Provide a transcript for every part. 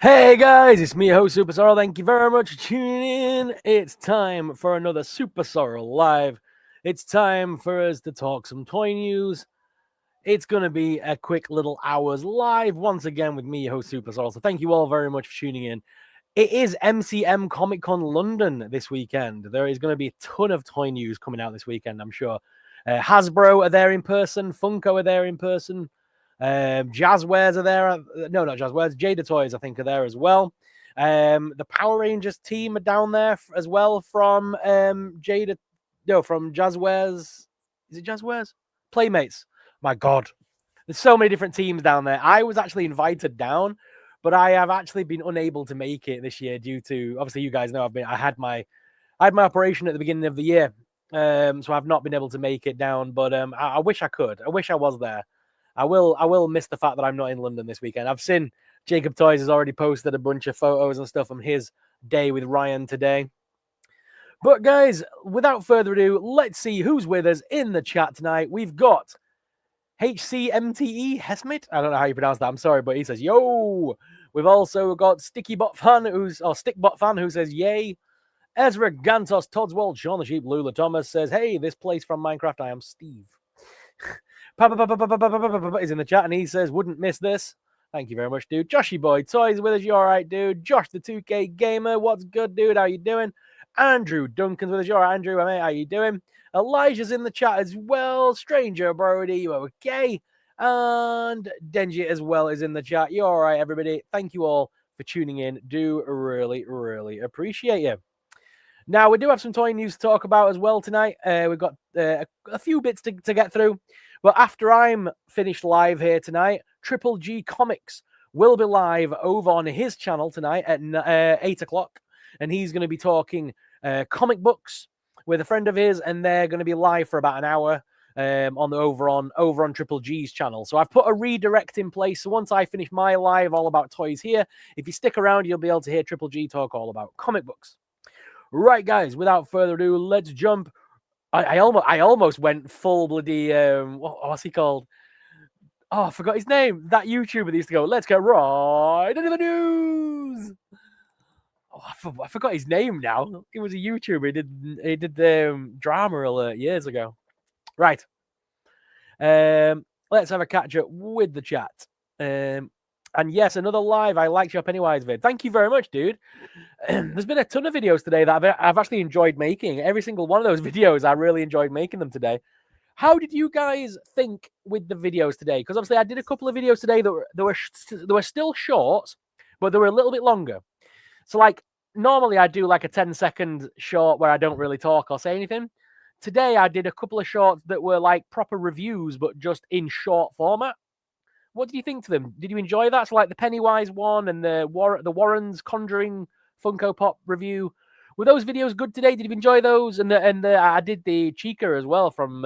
Hey guys, it's me, your host SuperSorrell. Thank you very much for tuning in. It's time for another SuperSorrell Live. It's time for us to talk some toy news. It's going to be a quick little hours live once again with me, your host SuperSorrell. So thank you all very much for tuning in. It is MCM Comic Con London this weekend. There is going to be a ton of toy news coming out this weekend, I'm sure. Hasbro are there in person. Funko are there in person. Jazzwares are there. No, not Jazzwares. Jada Toys, I think, are there as well. The Power Rangers team are down there as well from Jada. No, from Jazzwares. Is it Jazzwares? Playmates. My God, there's so many different teams down there. I was actually invited down, but I have actually been unable to make it this year due to, obviously, you guys know I had my operation at the beginning of the year, so I've not been able to make it down. But I wish I could. I wish I was there. I will miss the fact that I'm not in London this weekend. I've seen Jacob Toys has already posted a bunch of photos and stuff from his day with Ryan today. But guys, without further ado, let's see who's with us in the chat tonight. We've got HCMTE Hesmit. I don't know how you pronounce that. I'm sorry, but he says yo. We've also got Stickybot Fan, Stickbot Fan, who says yay. Ezra Gantos, Todswald, Sean the Sheep, Lula Thomas says, hey, this place from Minecraft, I am Steve. Is in the chat and he says, wouldn't miss this. Thank you very much, dude. Joshy Boy Toys with us. You all right, dude? Josh the 2K Gamer, what's good, dude? How you doing? Andrew Duncan's with us. You all right, Andrew? Mate, how you doing? Elijah's in the chat as well. Stranger Brody, you okay? And Denji as well is in the chat. You all right, everybody? Thank you all for tuning in. Do really, really appreciate you. Now, we do have some toy news to talk about as well tonight. We've got a few bits to get through. But after I'm finished live here tonight, Triple G Comics will be live over on his channel tonight at 8 o'clock. And he's going to be talking comic books with a friend of his. And they're going to be live for about an hour over on Triple G's channel. So I've put a redirect in place. So once I finish my live all about toys here, if you stick around, you'll be able to hear Triple G talk all about comic books. Right, guys, without further ado, let's jump. I almost went full bloody, what's he called? Oh, I forgot his name. That YouTuber that used to go, let's get right into the news. Oh, I forgot his name now. He was a YouTuber. He did Drama Alert years ago. Right. Let's have a catch up with the chat. And yes, another live. I liked your Pennywise vid. Thank you very much, dude. There's been a ton of videos today that I've actually enjoyed making. Every single one of those videos, I really enjoyed making them today. How did you guys think with the videos today? Because obviously I did a couple of videos today that were still short, but they were a little bit longer. So like normally I do like a 10-second short where I don't really talk or say anything. Today I did a couple of shorts that were like proper reviews, but just in short format. What did you think to them? Did you enjoy that? So like the Pennywise one and the Warren's Conjuring Funko Pop review. Were those videos good today? Did you enjoy those? And I did the Chica as well from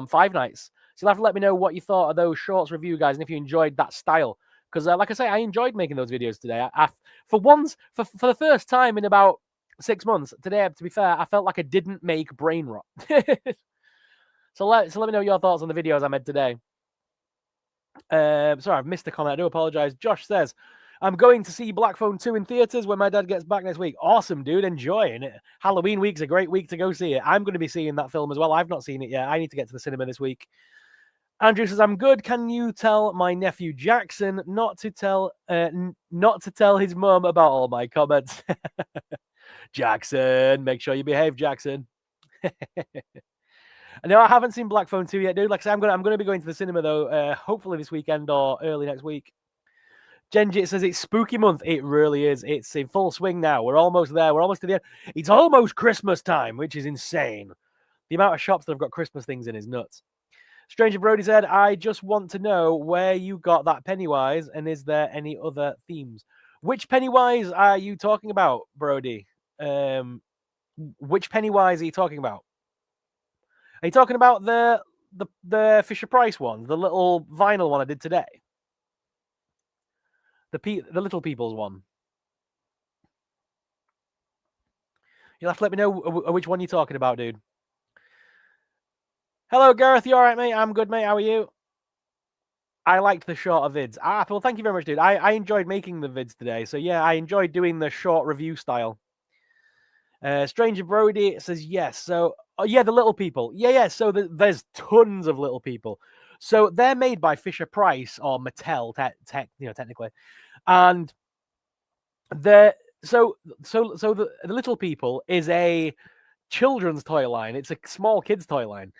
Five Nights. So you'll have to let me know what you thought of those shorts review, guys, and if you enjoyed that style. Because like I say, I enjoyed making those videos today. For the first time in about 6 months, today, to be fair, I felt like I didn't make brain rot. So let me know your thoughts on the videos I made today. Sorry, I've missed a comment. I do apologize. Josh says, I'm going to see Black Phone 2 in theaters when my dad gets back next week. Awesome, dude. Enjoying it. Halloween week's a great week to go see it. I'm going to be seeing that film as well. I've not seen it yet. I need to get to the cinema this week. Andrew says, I'm good. Can you tell my nephew Jackson not to tell his mum about all my comments? Jackson, make sure you behave, Jackson. No, I haven't seen Black Phone 2 yet, dude. Like I said, I'm gonna be going to the cinema though, hopefully this weekend or early next week. Genjit says it's spooky month. It really is. It's in full swing now. We're almost there. We're almost to the end. It's almost Christmas time, which is insane. The amount of shops that have got Christmas things in is nuts. Stranger Brody said, I just want to know where you got that Pennywise and is there any other themes? Which Pennywise are you talking about, Brody? Which Pennywise are you talking about? Are you talking about the Fisher Price one, the little vinyl one I did today? The Little People's one. You'll have to let me know which one you're talking about, dude. Hello, Gareth. You all right, mate? I'm good, mate. How are you? I liked the shorter vids. Well, thank you very much, dude. I enjoyed making the vids today. So yeah, I enjoyed doing the short review style. Stranger Brody says yes. So yeah, the little people. Yeah. So there's tons of little people. So they're made by Fisher Price or Mattel, technically, and the little people is a children's toy line. It's a small kids toy line,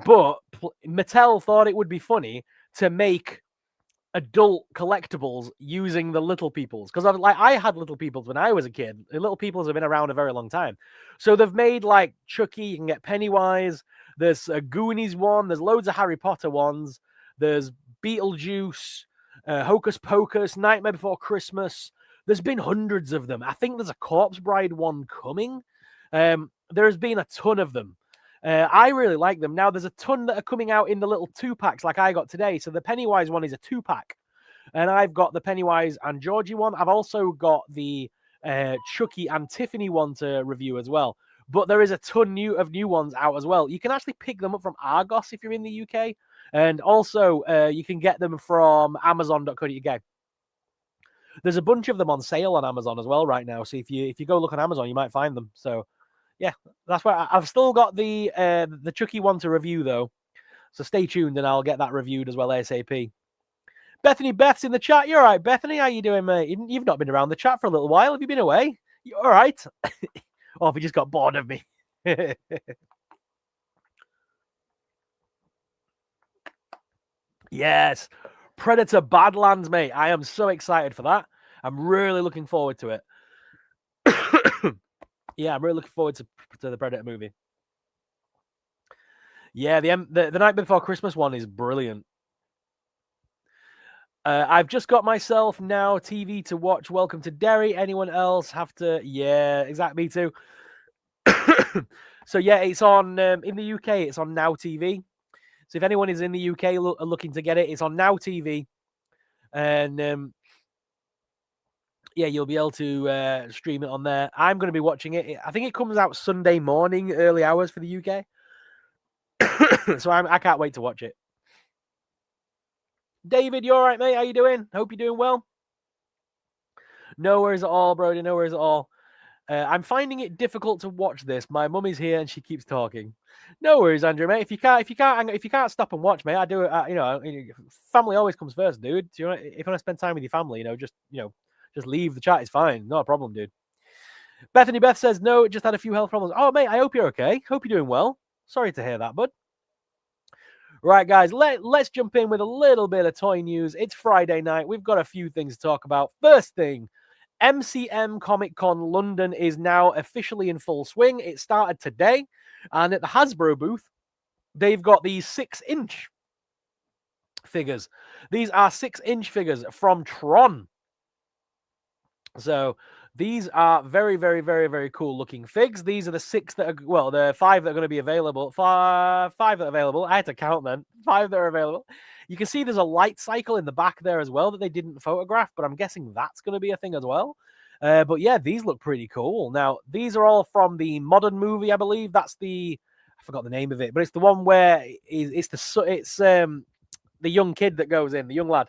but Mattel thought it would be funny to make adult collectibles using the little peoples, because I had little peoples when I was a kid. The little peoples have been around a very long time, so they've made like Chucky. You can get Pennywise. There's a Goonies one. There's loads of Harry Potter ones. There's Beetlejuice, Hocus Pocus, Nightmare Before Christmas. There's been hundreds of them. I think there's a Corpse Bride one coming. There's been a ton of them. I really like them. Now, there's a ton that are coming out in the little 2-packs like I got today. So the Pennywise one is a 2-pack. And I've got the Pennywise and Georgie one. I've also got the Chucky and Tiffany one to review as well. But there is a ton of new ones out as well. You can actually pick them up from Argos if you're in the UK. And also, you can get them from Amazon.co.uk. There's a bunch of them on sale on Amazon as well right now. So if you go look on Amazon, you might find them. So yeah, that's why I've still got the Chucky one to review though. So stay tuned and I'll get that reviewed as well ASAP. Bethany Beth's in the chat. You're all right, Bethany. How you doing, mate? You've not been around the chat for a little while. Have you been away? You all right? Or have you just got bored of me? Yes. Predator Badlands, mate. I am so excited for that. I'm really looking forward to it. Yeah, I'm really looking forward to the Predator movie. Yeah, the Night Before Christmas one is brilliant. I've just got myself now TV to watch. Welcome to Derry. Anyone else have to? Yeah, exactly. Me too. So yeah, it's on in the UK. It's on Now TV. So if anyone is in the UK looking to get it, it's on Now TV, and yeah, you'll be able to stream it on there. I'm going to be watching it. I think it comes out Sunday morning, early hours for the UK. So I can't wait to watch it. David, you all right, mate? How you doing? Hope you're doing well. No worries at all, Brody. No worries at all. I'm finding it difficult to watch this. My mum is here and she keeps talking. No worries, Andrew, mate. If you can't stop and watch, mate, I do it. Family always comes first, dude. If you want to spend time with your family, just leave the chat. It's fine. Not a problem, dude. Bethany Beth says no. Just had a few health problems. Oh, mate, I hope you're okay. Hope you're doing well. Sorry to hear that, bud. Right, guys, let's jump in with a little bit of toy news. It's Friday night. We've got a few things to talk about. First thing, MCM Comic Con London is now officially in full swing. It started today, and at the Hasbro booth, they've got these 6-inch figures. These are 6-inch figures from Tron. So these are very, very, very, very cool looking figs. These are the 6 that are, well, the 5 that are going to be available. Five that are available. I had to count them. 5 that are available. You can see there's a light cycle in the back there as well that they didn't photograph, but I'm guessing that's going to be a thing as well. But yeah, these look pretty cool. Now, these are all from the modern movie, I believe. That's I forgot the name of it, but it's the one where it's the young kid that goes in, the young lad.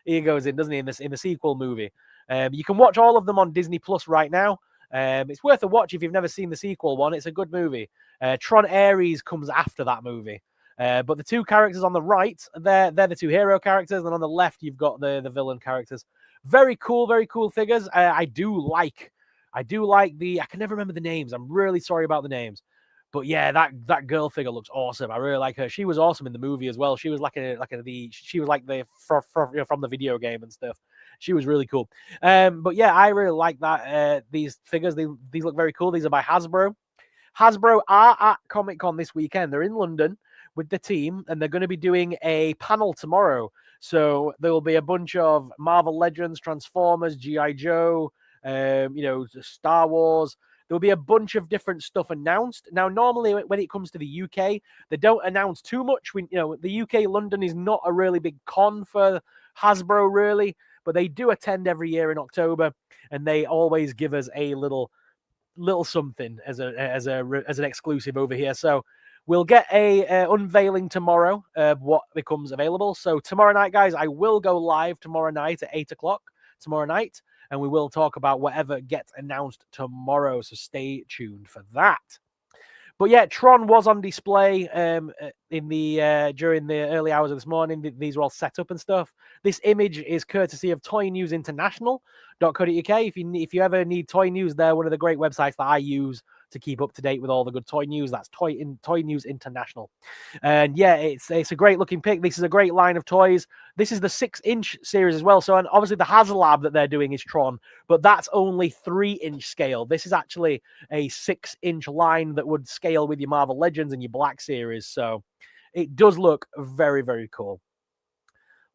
He goes in, doesn't he, in the sequel movie. You can watch all of them on Disney Plus right now. It's worth a watch if you've never seen the sequel one. It's a good movie. Tron Ares comes after that movie. But the 2 characters on the right, they're the 2 hero characters, and on the left you've got the villain characters. Very cool figures. I do like I can never remember the names. I'm really sorry about the names. But yeah, that girl figure looks awesome. I really like her. She was awesome in the movie as well. She was from the video game and stuff. She was really cool. But yeah, I really like that. These figures, these look very cool. These are by Hasbro. Hasbro are at Comic Con this weekend. They're in London with the team, and they're going to be doing a panel tomorrow. So there will be a bunch of Marvel Legends, Transformers, G.I. Joe, Star Wars. There'll be a bunch of different stuff announced. Now, normally when it comes to the UK, they don't announce too much. The UK London is not a really big con for Hasbro, really, but they do attend every year in October, and they always give us a little something as an exclusive over here. So We'll get a unveiling tomorrow of what becomes available. So tomorrow night, guys, I will go live tomorrow night at 8 o'clock tomorrow night, and we will talk about whatever gets announced tomorrow. So stay tuned for that. But yeah, Tron was on display in the during the early hours of this morning. These were all set up and stuff. This image is courtesy of Toy News International.co.uk. If you ever need toy news, they're one of the great websites that I use to keep up to date with all the good toy news. That's Toy News International. And yeah, it's a great looking pic. This is a great line of toys. This is the 6-inch series as well. So, and obviously the HasLab that they're doing is Tron, but that's only 3-inch scale. This is actually a 6-inch line that would scale with your Marvel Legends and your Black Series. So it does look very, very cool.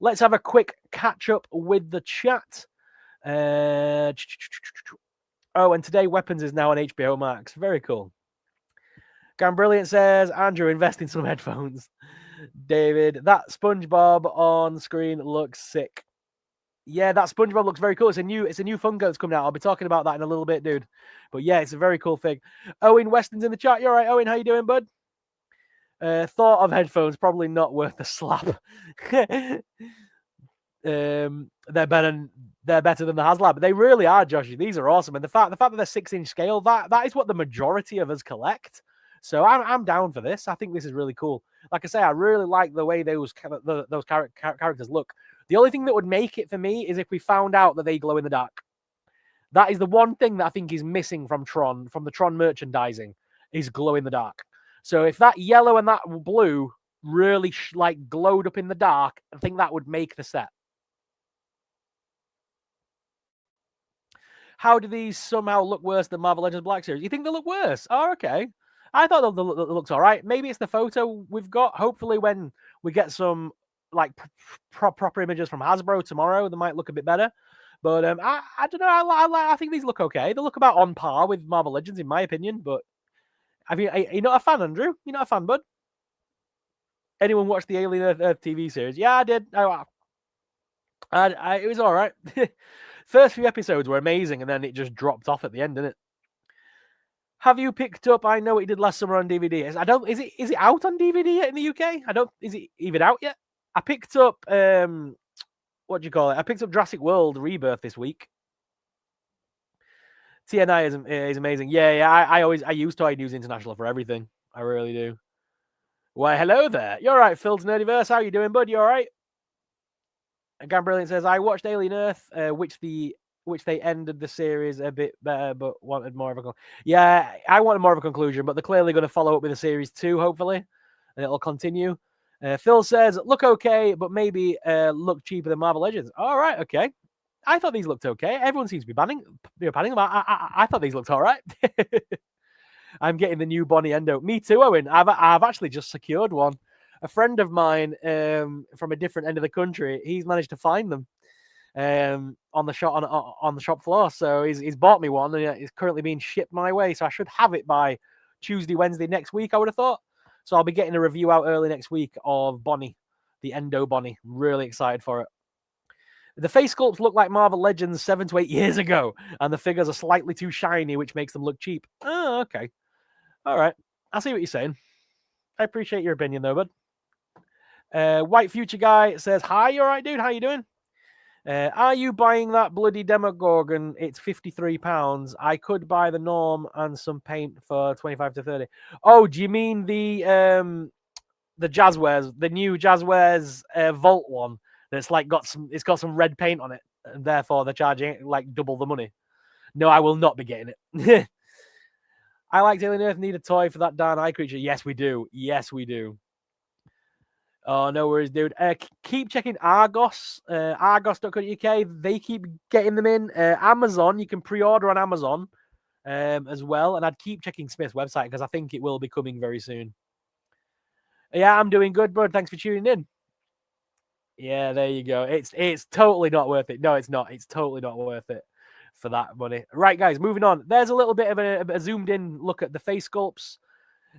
Let's have a quick catch up with the chat. Oh, and today Weapons is now on HBO Max. Very cool. Brilliant says, Andrew, invest in some headphones. David, that SpongeBob on screen looks sick. Yeah, that SpongeBob looks very cool. It's a new Funko that's coming out. I'll be talking about that in a little bit, dude. But yeah, it's a very cool thing. Owen Weston's in the chat. You all right, Owen? How you doing, bud? Thought of headphones, probably not worth the slap. They're better than the HasLab. They really are, Joshy. These are awesome. And the fact that they're 6-inch scale, that is what the majority of us collect. So I'm down for this. I think this is really cool. Like I say, I really like the way those characters look. The only thing that would make it for me is if we found out that they glow in the dark. That is the one thing that I think is missing from Tron, from the Tron merchandising, is glow in the dark. So if that yellow and that blue really glowed up in the dark, I think that would make the set. How do these somehow look worse than Marvel Legends Black Series? You think they look worse? Oh, okay. I thought they looked all right. Maybe it's the photo we've got. Hopefully when we get some proper images from Hasbro tomorrow, they might look a bit better. But I don't know. I think these look okay. They look about on par with Marvel Legends, in my opinion. But I mean, are you not a fan, Andrew? You're not a fan, bud? Anyone watch the Alien Earth TV series? Yeah, I did. It was all right. First few episodes were amazing, and then it just dropped off at the end, didn't it? Have you picked up? I know it did last summer on DVD. I don't. Is it out on DVD yet in the UK? I don't. Is it even out yet? I picked up what do you call it? I picked up Jurassic World Rebirth this week. TNI is amazing. Yeah. I use Toy News International for everything. I really do. Why, hello there. You're all right, Phil's Nerdiverse. How you doing, bud? You all right? And Brilliant says, I watched Alien Earth, which they ended the series a bit better, but wanted more of a yeah, I wanted more of a conclusion, but they're clearly going to follow up with a series 2, hopefully, and it'll continue. Phil says, look okay, but maybe look cheaper than Marvel Legends. All right, okay. I thought these looked okay. Everyone seems to be panning them. I thought these looked all right. I'm getting the new Bonnie Endo. Me too, Owen. I've actually just secured one. A friend of mine from a different end of the country, he's managed to find them on the shop floor. So he's bought me one, and it's currently being shipped my way. So I should have it by Tuesday, Wednesday next week, I would have thought. So I'll be getting a review out early next week of Bonnie, the Endo Bonnie. Really excited for it. The face sculpts look like Marvel Legends 7 to 8 years ago, and the figures are slightly too shiny, which makes them look cheap. Oh, okay. All right. I see what you're saying. I appreciate your opinion, though, bud. White Future Guy says, hi, you all right, dude? How you doing? Are you buying that bloody Demogorgon? It's £53. I could buy the Norm and some paint for 25 to 30. Oh, do you mean the Jazzwares, the new Jazzwares Vault one? That's it's got some red paint on it, and therefore they're charging double the money. No, I will not be getting it. I like Alien Earth. Need a toy for that darn eye creature. Yes, we do. Yes, we do. Oh, no worries, dude. Keep checking Argos, argos.co.uk. They keep getting them in. Amazon, you can pre-order on Amazon as well. And I'd keep checking Smith's website because I think it will be coming very soon. Yeah, I'm doing good, bud. Thanks for tuning in. Yeah, there you go. It's totally not worth it. No, it's not. It's totally not worth it for that money. Right, guys, moving on. There's a little bit of a zoomed-in look at the face sculpts.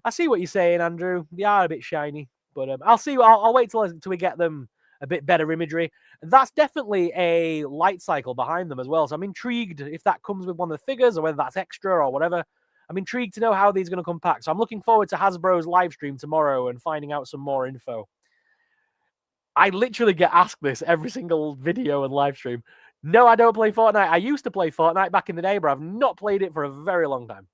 I see what you're saying, Andrew. They are a bit shiny. But I'll see. I'll wait till we get them a bit better imagery. That's definitely a light cycle behind them as well. So I'm intrigued if that comes with one of the figures or whether that's extra or whatever. I'm intrigued to know how these are going to come back. So I'm looking forward to Hasbro's live stream tomorrow and finding out some more info. I literally get asked this every single video and live stream. No, I don't play Fortnite. I used to play Fortnite back in the day, but I've not played it for a very long time.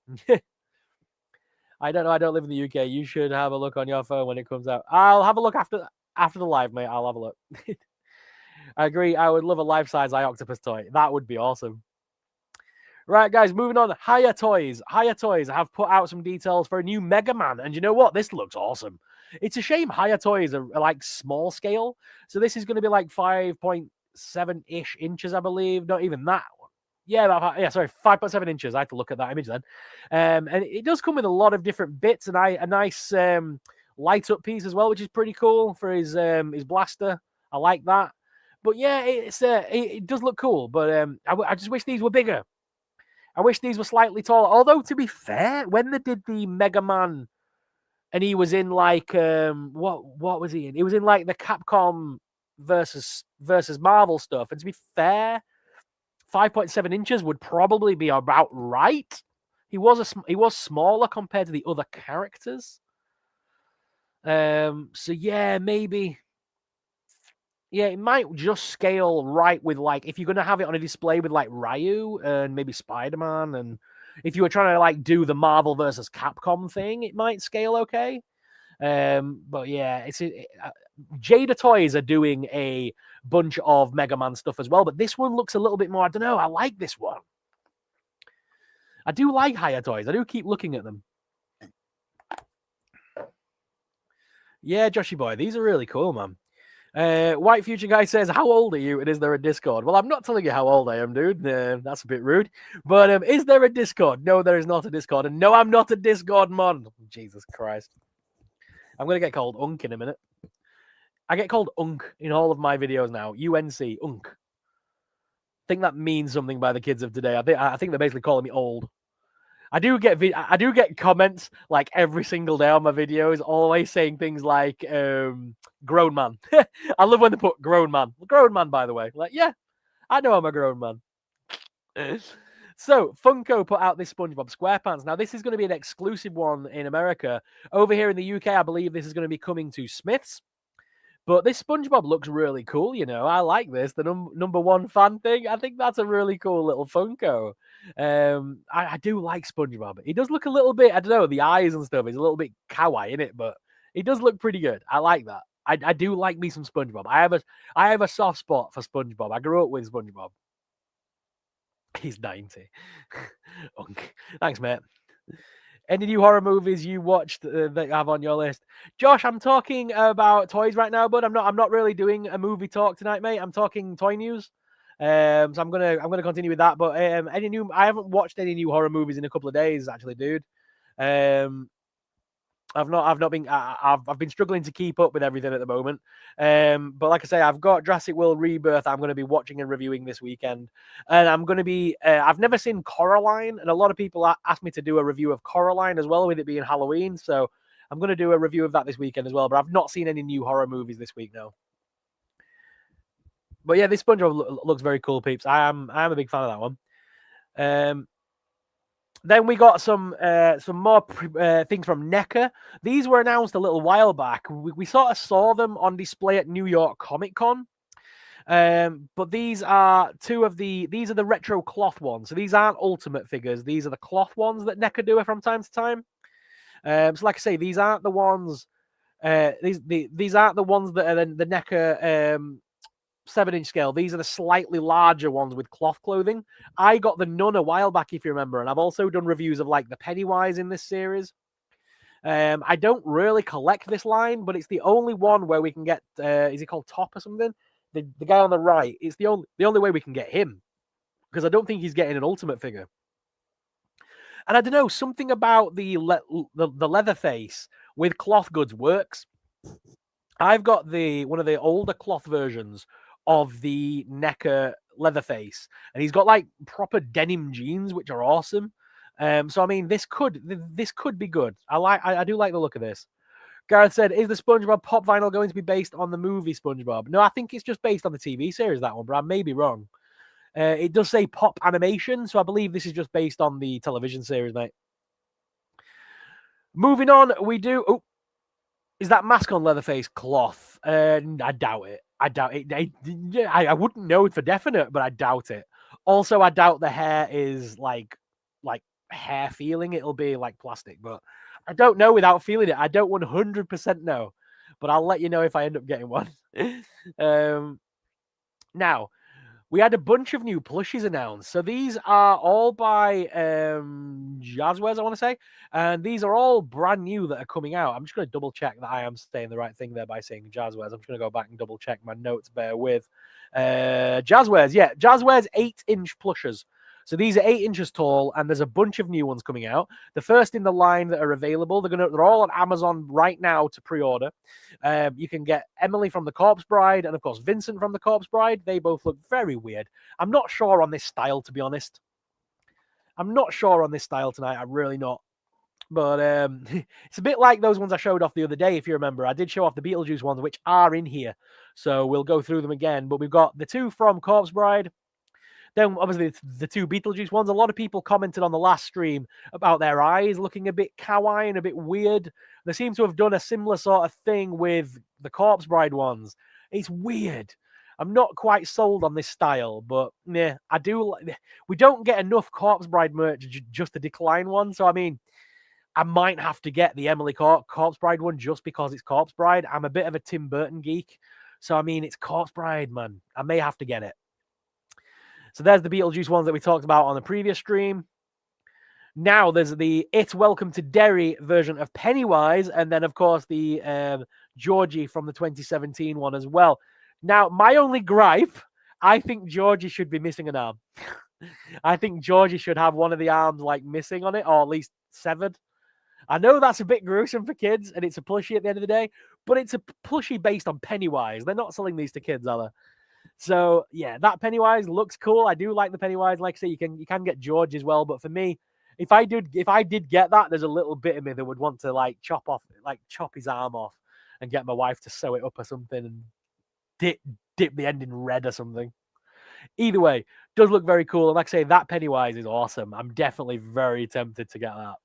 I don't know. I don't live in the UK. You should have a look on your phone when it comes out. I'll have a look after the live, mate. I'll have a look. I agree. I would love a life-size Eye Octopus toy. That would be awesome. Right, guys, moving on. Hiya Toys. Hiya Toys have put out some details for a new Mega Man. And you know what? This looks awesome. It's a shame Hiya Toys are like small scale. So this is going to be like 5.7-ish inches, I believe. Not even that. Yeah, sorry, 5.7 inches. I have to look at that image then. And it does come with a lot of different bits and a nice light up piece as well, which is pretty cool for his blaster. I like that. But yeah, it does look cool. But I just wish these were bigger. I wish these were slightly taller. Although, to be fair, when they did the Mega Man and he was in like what was he in? He was in like the Capcom versus Marvel stuff. And to be fair, 5.7 inches would probably be about right. He was smaller compared to the other characters. So yeah, maybe. Yeah, it might just scale right with like if you're gonna have it on a display with like Ryu and maybe Spider-Man, and if you were trying to like do the Marvel versus Capcom thing, it might scale okay. But yeah, Jada Toys are doing a bunch of Mega Man stuff as well, but this one looks a little bit more. I don't know. I like this one. I do like Hiya Toys. I do keep looking at them. Yeah, Joshy boy, these are really cool, man. White Future Guy says, how old are you and is there a Discord? Well, I'm not telling you how old I am, dude. That's a bit rude. But is there a Discord? No, there is not a Discord. And no, I'm not a Discord mod. Jesus Christ. I'm going to get called Unk in a minute. I get called Unk in all of my videos now. UNC, Unk. I think that means something by the kids of today. I think they're basically calling me old. I do get comments like every single day on my videos, always saying things like grown man. I love when they put grown man. Grown man, by the way. Like, yeah, I know I'm a grown man. So, Funko put out this SpongeBob SquarePants. Now, this is going to be an exclusive one in America. Over here in the UK, I believe this is going to be coming to Smith's. But this SpongeBob looks really cool, you know. I like this. The number one fan thing. I think that's a really cool little Funko. I do like SpongeBob. He does look a little bit, I don't know, the eyes and stuff is a little bit kawaii in it, but he does look pretty good. I like that. I do like me some SpongeBob. I have a soft spot for SpongeBob. I grew up with SpongeBob. He's 90. Thanks, mate. Any new horror movies you watched that you have on your list? Josh, I'm talking about toys right now, but I'm not really doing a movie talk tonight, mate. I'm talking toy news. So I'm gonna continue with that. But I haven't watched any new horror movies in a couple of days, actually, dude. I've been struggling to keep up with everything at the moment. But like I say, I've got Jurassic World Rebirth I'm going to be watching and reviewing this weekend. And I'm going to be, I've never seen Coraline, and a lot of people asked me to do a review of Coraline as well, with it being Halloween. So I'm going to do a review of that this weekend as well. But I've not seen any new horror movies this week, no. But yeah, this SpongeBob looks very cool, peeps. I am a big fan of that one. Then we got some more things from NECA. These were announced a little while back. We sort of saw them on display at New York Comic Con. But these are these are the retro cloth ones. So these aren't Ultimate figures. These are the cloth ones that NECA do from time to time. So like I say, these aren't the ones. These aren't the ones that are the NECA 7-inch scale. These are the slightly larger ones with cloth clothing. I got the Nun a while back, if you remember, and I've also done reviews of like the Pennywise in this series. I don't really collect this line, but it's the only one where we can get. Is he called Top or something? The guy on the right. It's the only way we can get him, because I don't think he's getting an Ultimate figure. And I don't know, something about the leather face with cloth goods works. I've got one of the older cloth versions of the NECA Leatherface, and he's got like proper denim jeans, which are awesome. So I mean, this could be good. I do like the look of this. Gareth said, "Is the SpongeBob pop vinyl going to be based on the movie SpongeBob?" No, I think it's just based on the TV series, that one, but I may be wrong. It does say pop animation, so I believe this is just based on the television series, mate. Moving on, we do. Oh, is that mask on Leatherface cloth? I doubt it. I doubt it. I wouldn't know for definite, but I doubt it. Also, I doubt the hair is like hair feeling. It'll be like plastic, but I don't know without feeling it. I don't 100% know, but I'll let you know if I end up getting one. Now, we had a bunch of new plushies announced. So these are all by Jazzwares, I want to say. And these are all brand new that are coming out. I'm just going to double check that I am saying the right thing there by saying Jazzwares. I'm just going to go back and double check my notes, bear with. Jazzwares, yeah. Jazzwares 8-inch plushes. So these are 8 inches tall, and there's a bunch of new ones coming out. The first in the line that are available, they're all on Amazon right now to pre-order. You can get Emily from The Corpse Bride and, of course, Vincent from The Corpse Bride. They both look very weird. I'm not sure on this style, to be honest. I'm not sure on this style tonight. I'm really not. But it's a bit like those ones I showed off the other day, if you remember. I did show off the Beetlejuice ones, which are in here. So we'll go through them again. But we've got the two from Corpse Bride. Then, obviously, the two Beetlejuice ones. A lot of people commented on the last stream about their eyes looking a bit kawaii and a bit weird. They seem to have done a similar sort of thing with the Corpse Bride ones. It's weird. I'm not quite sold on this style, but yeah, I do. We don't get enough Corpse Bride merch just to decline one. So, I mean, I might have to get the Emily Corpse Bride one just because it's Corpse Bride. I'm a bit of a Tim Burton geek. So, I mean, it's Corpse Bride, man. I may have to get it. So there's the Beetlejuice ones that we talked about on the previous stream. Now there's the It's Welcome to Derry version of Pennywise, and then, of course, the Georgie from the 2017 one as well. Now, my only gripe, I think Georgie should be missing an arm. I think Georgie should have one of the arms, like, missing on it, or at least severed. I know that's a bit gruesome for kids, and it's a plushie at the end of the day, but it's a plushie based on Pennywise. They're not selling these to kids, are they? So yeah, that Pennywise looks cool. I do like the Pennywise. Like I say, you can get George as well. But for me, if I did get that, there's a little bit of me that would want to like chop his arm off and get my wife to sew it up or something and dip the end in red or something. Either way, does look very cool. And like I say, that Pennywise is awesome. I'm definitely very tempted to get that.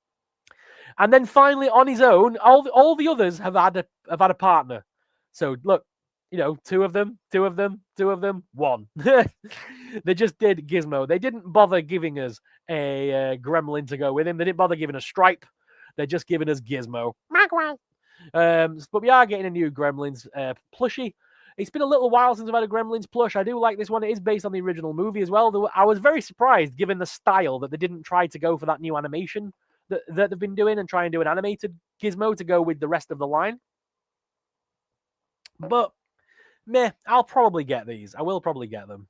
And then finally, on his own, all the others have had a partner. So look, two of them, one. They just did Gizmo. They didn't bother giving us a gremlin to go with him. They didn't bother giving us Stripe. They're just giving us Gizmo. But we are getting a new Gremlins plushie. It's been a little while since I've had a Gremlins plush. I do like this one. It is based on the original movie as well. I was very surprised, given the style, that they didn't try to go for that new animation that they've been doing and try and do an animated Gizmo to go with the rest of the line. But meh, I'll probably get these. I will probably get them.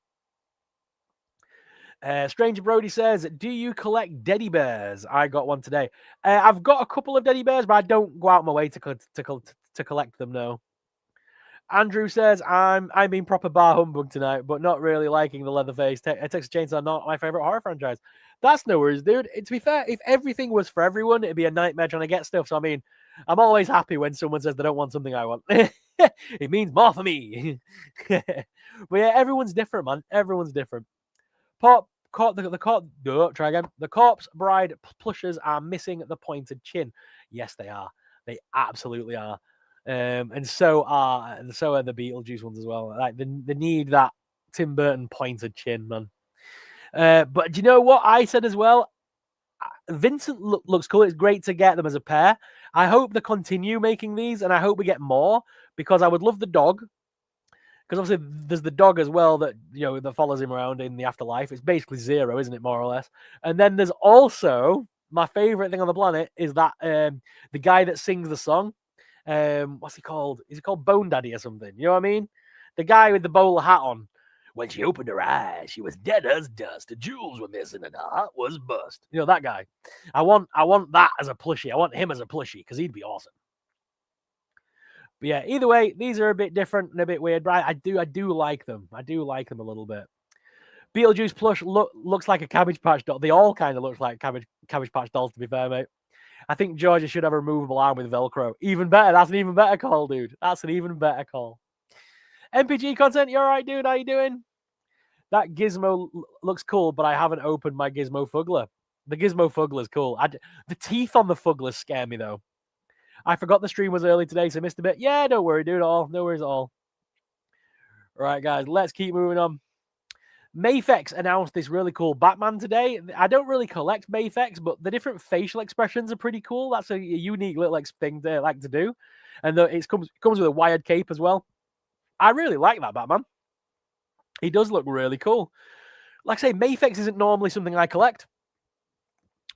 Stranger Brody says, do you collect Teddy Bears? I got one today. I've got a couple of Teddy Bears, but I don't go out my way to collect them, no. Andrew says, I'm being proper bar humbug tonight, but not really liking the Leatherface. Texas Chainsaw, not my favorite horror franchise. That's no worries, dude. To be fair, if everything was for everyone, it'd be a nightmare trying to get stuff. So, I mean, I'm always happy when someone says they don't want something I want. It means more for me. But yeah, everyone's different, man. Everyone's different. The Corpse Bride plushes are missing the pointed chin. Yes, they are. They absolutely are. And so are the Beetlejuice ones as well. Like they need that Tim Burton pointed chin, man. But do you know what I said as well? Vincent looks cool. It's great to get them as a pair. I hope they continue making these, and I hope we get more, because I would love the dog. Because obviously there's the dog as well that that follows him around in the afterlife. It's basically Zero, isn't it, more or less? And then there's also my favorite thing on the planet is that the guy that sings the song. What's he called? Is he called Bone Daddy or something? You know what I mean? The guy with the bowler hat on. When she opened her eyes, she was dead as dust. The jewels were missing and her heart was bust. You know, that guy. I want that as a plushie. I want him as a plushie because he'd be awesome. But yeah, either way, these are a bit different and a bit weird, but I do like them. I do like them a little bit. Beetlejuice plush looks like a Cabbage Patch doll. They all kind of look like Cabbage Patch dolls, to be fair, mate. I think Georgia should have a removable arm with Velcro. Even better. That's an even better call, dude. That's an even better call. MPG content, you all right, dude? How you doing? That Gizmo looks cool, but I haven't opened my Gizmo Fuggler. The Gizmo Fuggler's cool. The teeth on the Fuggler scare me, though. I forgot the stream was early today, so I missed a bit. Yeah, don't worry, dude. No worries at all. All right, guys, let's keep moving on. Mafex announced this really cool Batman today. I don't really collect Mafex, but the different facial expressions are pretty cool. That's a unique little thing to like to do. And it comes with a wired cape as well. I really like that Batman. He does look really cool. Like I say, Mafex isn't normally something I collect.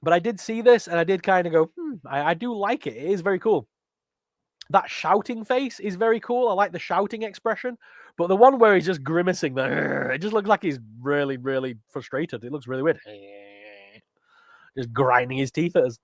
But I did see this, and I did kind of go, I do like it. It is very cool. That shouting face is very cool. I like the shouting expression. But the one where he's just grimacing, it just looks like he's really, really frustrated. It looks really weird. Just grinding his teeth at us.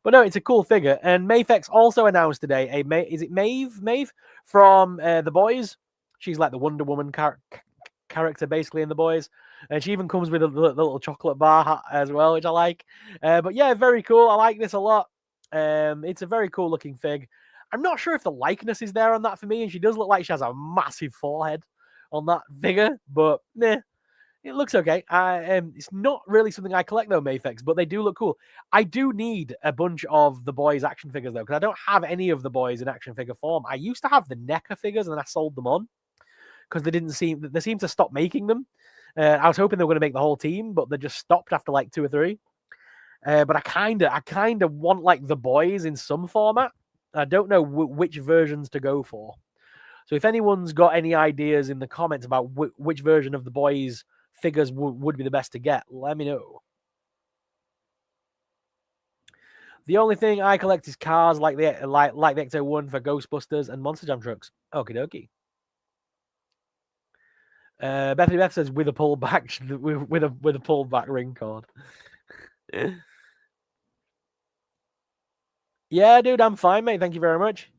But no, it's a cool figure. And Mafex also announced today, is it Maeve from The Boys? She's like the Wonder Woman character, basically, in The Boys. And she even comes with a little chocolate bar hat as well, which I like. But yeah, very cool. I like this a lot. It's a very cool looking fig. I'm not sure if the likeness is there on that for me, and she does look like she has a massive forehead on that figure, but it looks okay. It's not really something I collect, though, Mafex, but they do look cool. I do need a bunch of the Boys action figures, though, because I don't have any of the Boys in action figure form. I used to have the NECA figures, and then I sold them on, because they seemed to stop making them. I was hoping they were going to make the whole team, but they just stopped after like 2 or 3. But I kind of want like the Boys in some format. I don't know which versions to go for. So if anyone's got any ideas in the comments about which version of the Boys figures would be the best to get, let me know. The only thing I collect is cars like the Ecto-1 for Ghostbusters and Monster Jam trucks. Okie dokie. Bethany Beth says with a pullback with a pullback ring cord. Yeah, dude, I'm fine, mate. Thank you very much.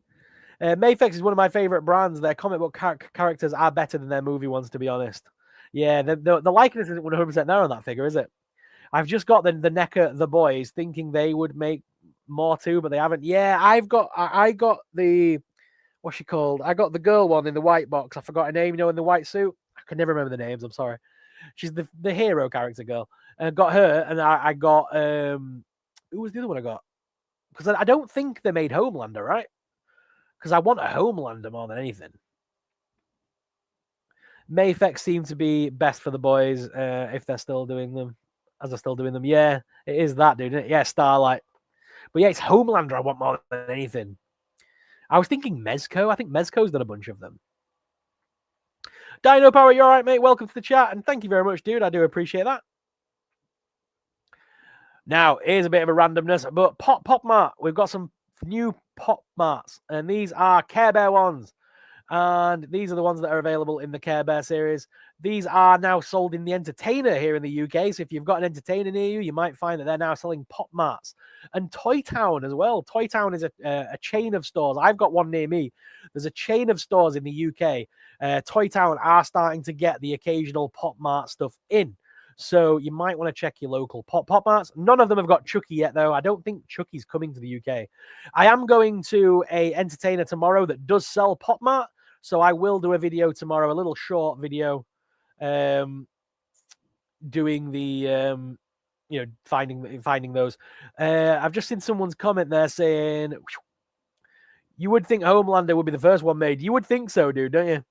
Mafex is one of my favorite brands. Their comic book characters are better than their movie ones, to be honest. Yeah, the likeness isn't 100% there on that figure, is it? I've just got the NECA The Boys, thinking they would make more too, but they haven't. Yeah, I got the, what's she called? I got the girl one in the white box. I forgot her name, in the white suit. I can never remember the names. I'm sorry. She's the hero character girl. And I got her, and I got who was the other one I got? Because I don't think they made Homelander, right? Because I want a Homelander more than anything. Mafex seem to be best for the Boys if they're still doing them. As they're still doing them. Yeah, it is that, dude. Isn't it? Yeah, Starlight. But yeah, it's Homelander I want more than anything. I was thinking Mezco. I think Mezco's done a bunch of them. Dino Power, you all right, mate? Welcome to the chat, and thank you very much, dude. I do appreciate that. Now, here's a bit of a randomness, but Pop Mart. We've got some new Pop Marts, and these are Care Bear ones. And these are the ones that are available in the Care Bear series. These are now sold in the Entertainer here in the UK. So if you've got an Entertainer near you, you might find that they're now selling Pop Marts. And Toy Town as well. Toy Town is a chain of stores. I've got one near me. There's a chain of stores in the UK. Toy Town are starting to get the occasional Pop Mart stuff in. So you might want to check your local Pop Marts. None of them have got Chucky yet, though. I don't think Chucky's coming to the UK. I am going to a Entertainer tomorrow that does sell Pop Mart. So I will do a video tomorrow, a little short video, doing the, finding those. I've just seen someone's comment there saying, you would think Homelander would be the first one made. You would think so, dude, don't you?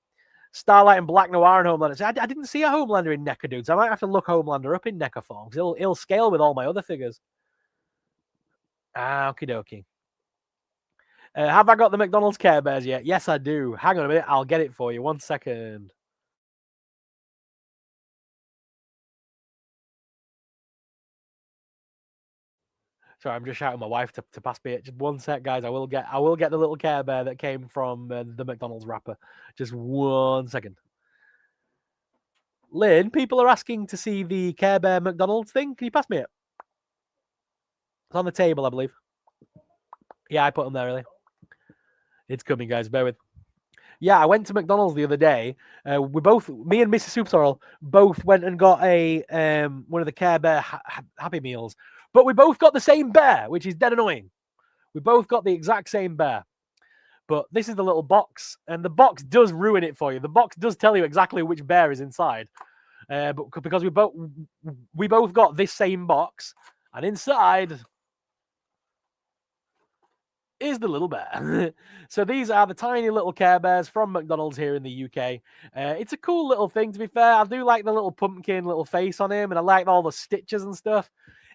Starlight and Black Noir and Homelander. I didn't see a Homelander in NECA, dude. So I might have to look Homelander up in NECA form because it'll scale with all my other figures. Okie dokie. Have I got the McDonald's Care Bears yet? Yes, I do. Hang on a minute. I'll get it for you. 1 second. Sorry, I'm just shouting my wife to pass me it. Just 1 sec, guys. I will get the little Care Bear that came from the McDonald's wrapper. Just 1 second. Lynn, people are asking to see the Care Bear McDonald's thing. Can you pass me it? It's on the table, I believe. Yeah, I put them there earlier. It's coming, guys. Bear with. Yeah, I went to McDonald's the other day. Me and Mrs. SuperSorrell, both went and got a one of the Care Bear Happy Meals. But we both got the same bear, which is dead annoying. We both got the exact same bear. But this is the little box, and the box does ruin it for you. The box does tell you exactly which bear is inside. But because we both got this same box, And inside is the little bear. So these are the tiny little Care Bears from McDonald's here in the UK. It's a cool little thing, to be fair. I do like the little pumpkin little face on him, and I like all the stitches and stuff.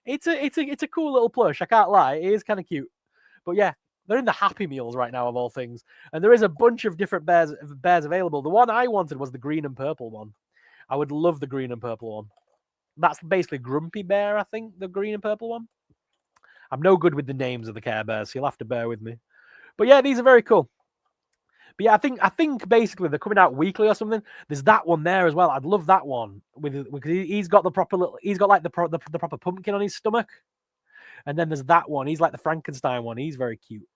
It's a cool little plush. I can't lie. It is kind of cute. But yeah, they're in the Happy Meals right now, of all things. And there is a bunch of different bears available. The one I wanted was the green and purple one. I would love the green and purple one. That's basically Grumpy Bear, I think, the green and purple one. I'm no good with the names of the Care Bears, so you'll have to bear with me. But yeah, these are very cool. But yeah, I think basically they're coming out weekly or something. There's that one there as well. I'd love that one because he's got the proper he's got like the proper pumpkin on his stomach. And then there's that one. He's like the Frankenstein one. He's very cute.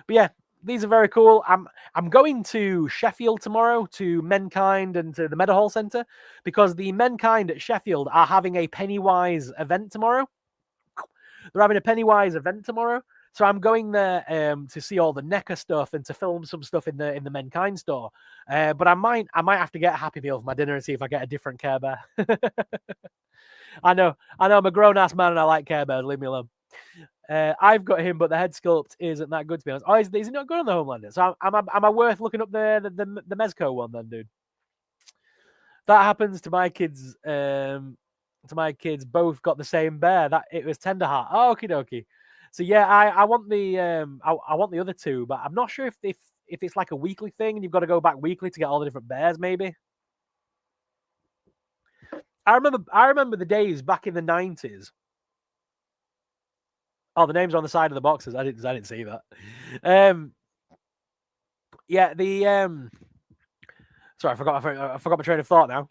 But yeah, these are very cool. I'm going to Sheffield tomorrow to Menkind and to the Meadowhall Centre because the Menkind at Sheffield are having a Pennywise event tomorrow. They're having a Pennywise event tomorrow. So I'm going there to see all the NECA stuff and to film some stuff in the Menkind store. But I might have to get a Happy Meal for my dinner and see if I get a different Care Bear. I know I'm a grown-ass man and I like Care Bears. Leave me alone. I've got him, but the head sculpt isn't that good, to be honest. Oh, is he not good on the Homelander? So am I worth looking up the Mezco one then, dude? That happens to my kids. Both got the same bear. That it was Tenderheart. Oh, okie dokie. So yeah, I want the I want the other two, but I'm not sure if it's like a weekly thing and you've got to go back weekly to get all the different bears. Maybe. I remember the days back in the 90s. Oh, the names are on the side of the boxes. I didn't see that. Yeah, sorry, I forgot my train of thought now.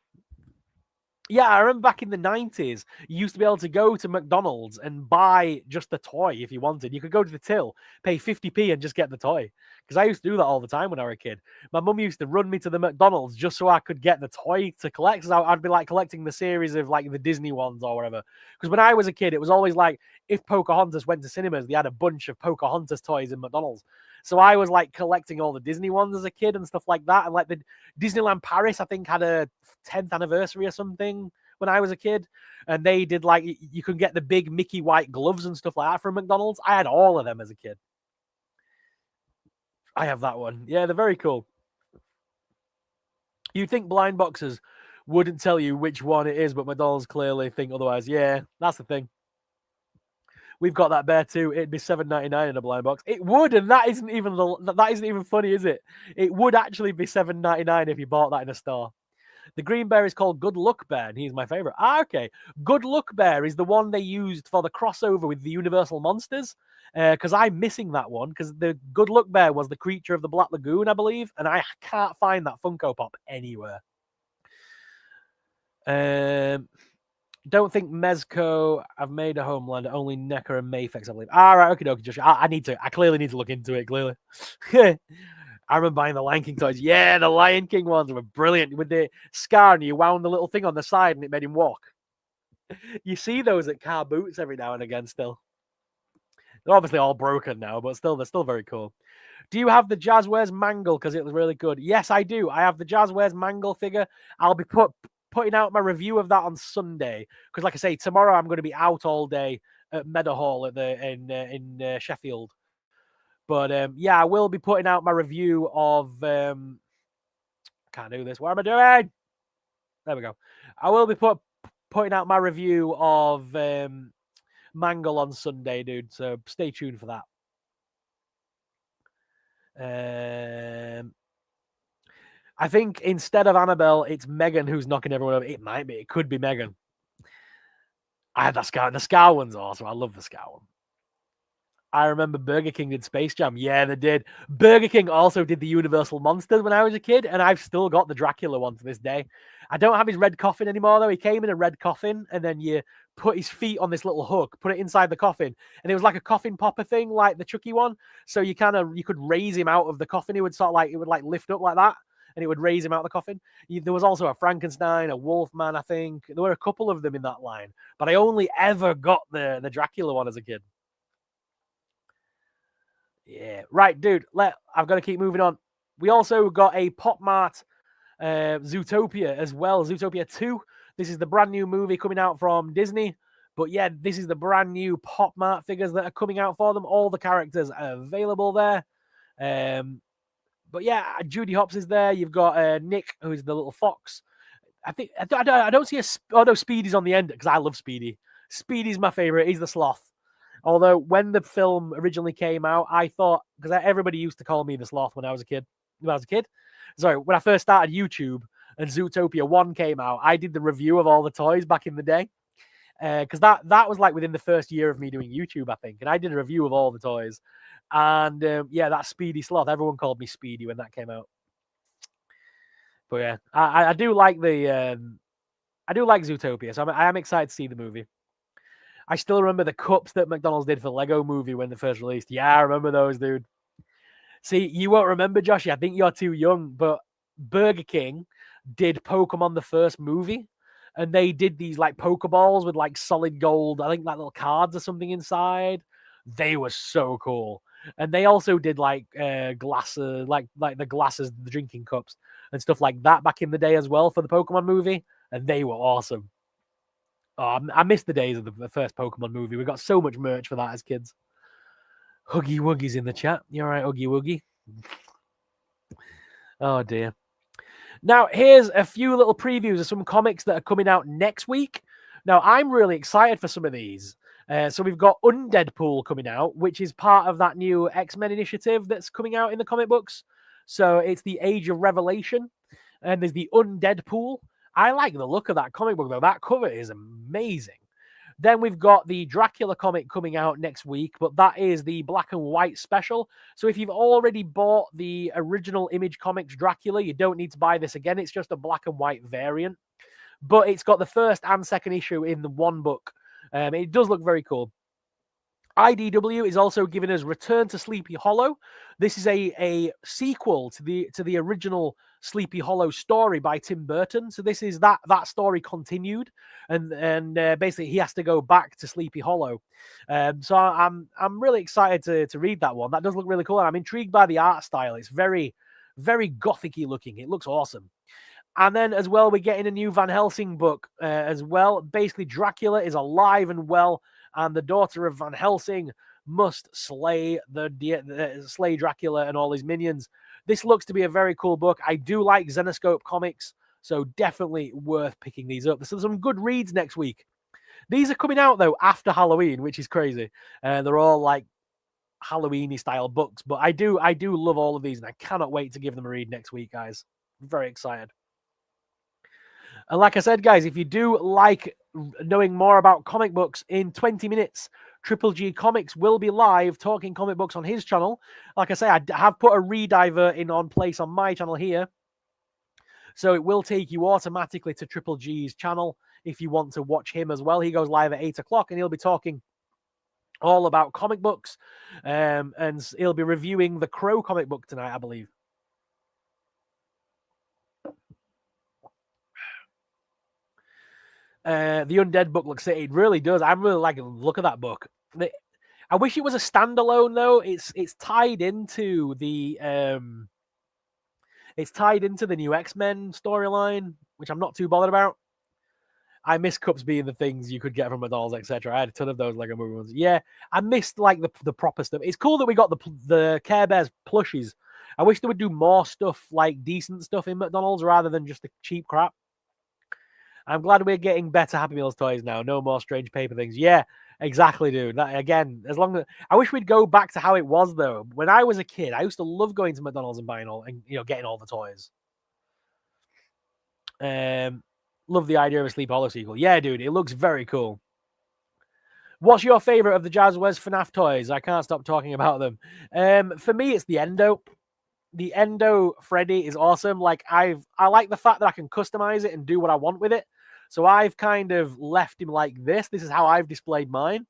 Yeah, I remember back in the 90s, you used to be able to go to McDonald's and buy just the toy if you wanted. You could go to the till, pay 50p and just get the toy. Because I used to do that all the time when I was a kid. My mum used to run me to the McDonald's just so I could get the toy to collect. So I'd be like collecting the series of like the Disney ones or whatever. Because when I was a kid, it was always like if Pocahontas went to cinemas, they had a bunch of Pocahontas toys in McDonald's. So I was like collecting all the Disney ones as a kid and stuff like that. And like the Disneyland Paris, I think, had a 10th anniversary or something when I was a kid. And they did like, you could get the big Mickey white gloves and stuff like that from McDonald's. I had all of them as a kid. I have that one. Yeah, they're very cool. You'd think blind boxes wouldn't tell you which one it is, but McDonald's clearly think otherwise. Yeah, that's the thing. We've got that bear too. It'd be $7.99 in a blind box. It would, and that isn't even funny, is it? It would actually be $7.99 if you bought that in a store. The green bear is called Good Luck Bear, and he's my favorite. Okay. Good Luck Bear is the one they used for the crossover with the Universal Monsters. Because I'm missing that one, because the Good Luck Bear was the creature of the Black Lagoon, I believe, and I can't find that Funko Pop anywhere. Don't think Mezco have made a Homelander, only NECA and Mayfix, I believe. All right, okay, Josh. I clearly need to look into it, clearly. I remember buying the Lion King toys. Yeah, the Lion King ones were brilliant. With the scar and you wound the little thing on the side and it made him walk. You see those at car boots every now and again still. They're obviously all broken now, but still, they're still very cool. Do you have the Jazzwares Mangle? Because it was really good. Yes, I do. I have the Jazzwares Mangle figure. I'll be putting out my review of that on Sunday. Because like I say, tomorrow I'm going to be out all day at Meadowhall in Sheffield. But yeah, I will be putting out my review of can't do this. What am I doing? There we go. I will be putting out my review of Mangle on Sunday, dude. So stay tuned for that. I think instead of Annabelle, it's Megan who's knocking everyone over. It might be. It could be Megan. I had that Scar. The Scar one's awesome. I love the Scar one. I remember Burger King did Space Jam. Yeah, they did. Burger King also did the Universal Monsters when I was a kid, and I've still got the Dracula one to this day. I don't have his red coffin anymore, though. He came in a red coffin, and then you put his feet on this little hook, put it inside the coffin, and it was like a coffin popper thing, like the Chucky one. So you could raise him out of the coffin. It would lift up like that, and it would raise him out of the coffin. There was also a Frankenstein, a Wolfman, I think. There were a couple of them in that line, but I only ever got the Dracula one as a kid. Yeah, right, dude. I've got to keep moving on. We also got a Pop Mart Zootopia as well, Zootopia 2. This is the brand new movie coming out from Disney, But yeah, this is the brand new Pop Mart figures that are coming out for them. All the characters are available there. But yeah, Judy Hopps is there. You've got Nick, who's the little fox. I don't see Speedy's on the end because I love Speedy. Speedy's my favorite. He's the sloth. Although when the film originally came out, I thought, because everybody used to call me the sloth when I was a kid. Sorry, when I first started YouTube and Zootopia 1 came out, I did the review of all the toys back in the day. Because that was like within the first year of me doing YouTube, I think. And I did a review of all the toys. And yeah, that Speedy sloth, everyone called me Speedy when that came out. But yeah, I do like I do like Zootopia, so I am excited to see the movie. I still remember the cups that McDonald's did for Lego Movie when they first released. Yeah, I remember those, dude. See, you won't remember, Joshy. I think you're too young, but Burger King did Pokemon the first movie, and they did these like Pokeballs with like solid gold, I think like little cards or something inside. They were so cool. And they also did like glasses, like the glasses, the drinking cups and stuff like that back in the day as well for the Pokemon movie, and they were awesome. Oh, I miss the days of the first Pokemon movie. We got so much merch for that as kids. Huggy Wuggy's in the chat. You all right, Huggy Wuggy? Oh, dear. Now, here's a few little previews of some comics that are coming out next week. Now, I'm really excited for some of these. So we've got Undeadpool coming out, which is part of that new X-Men initiative that's coming out in the comic books. So it's the Age of Revelation. And there's the Undeadpool. I like the look of that comic book, though. That cover is amazing. Then we've got the Dracula comic coming out next week, but that is the black and white special. So if you've already bought the original Image Comics Dracula, you don't need to buy this again. It's just a black and white variant. But it's got the first and second issue in the one book. It does look very cool. IDW is also giving us Return to Sleepy Hollow. This is a sequel to the original Sleepy Hollow story by Tim Burton. So this is that story continued, and basically he has to go back to Sleepy Hollow. So I'm really excited to read that one. That does look really cool, and I'm intrigued by the art style. It's very, very gothic-y looking. It looks awesome. And then as well, we're getting a new Van Helsing book as well. Basically, Dracula is alive and well, and the daughter of Van Helsing must slay slay Dracula and all his minions. This looks to be a very cool book. I do like Zenescope comics, so definitely worth picking these up. There's some good reads next week. These are coming out, though, after Halloween, which is crazy. They're all like Halloween-y style books, but I do love all of these, and I cannot wait to give them a read next week, guys. I'm very excited. And like I said, guys, if you do like knowing more about comic books, in 20 minutes, Triple G Comics will be live talking comic books on his channel. Like I say, I have put a redivert in on place on my channel here. So it will take you automatically to Triple G's channel if you want to watch him as well. He goes live at 8 o'clock and he'll be talking all about comic books. And he'll be reviewing the Crow comic book tonight, I believe. The Undead book looks it really does. I'm really liking the look of that book. I wish it was a standalone though. It's tied into the new X-Men storyline, which I'm not too bothered about. I miss cups being the things you could get from McDonald's, etc. I had a ton of those Lego Movie ones. Yeah, I missed like the proper stuff. It's cool that we got the Care Bears plushies. I wish they would do more stuff, like decent stuff in McDonald's rather than just the cheap crap. I'm glad we're getting better Happy Meals toys now. No more strange paper things. Yeah, exactly, dude. That, again, as long as I wish we'd go back to how it was though. When I was a kid, I used to love going to McDonald's and buying all and getting all the toys. Love the idea of a Sleep Hollow sequel. Yeah, dude, it looks very cool. What's your favorite of the Jazzwares FNAF toys? I can't stop talking about them. For me, it's the Endo. The Endo Freddy is awesome. Like I like the fact that I can customize it and do what I want with it. So I've kind of left him like this. This is how I've displayed mine.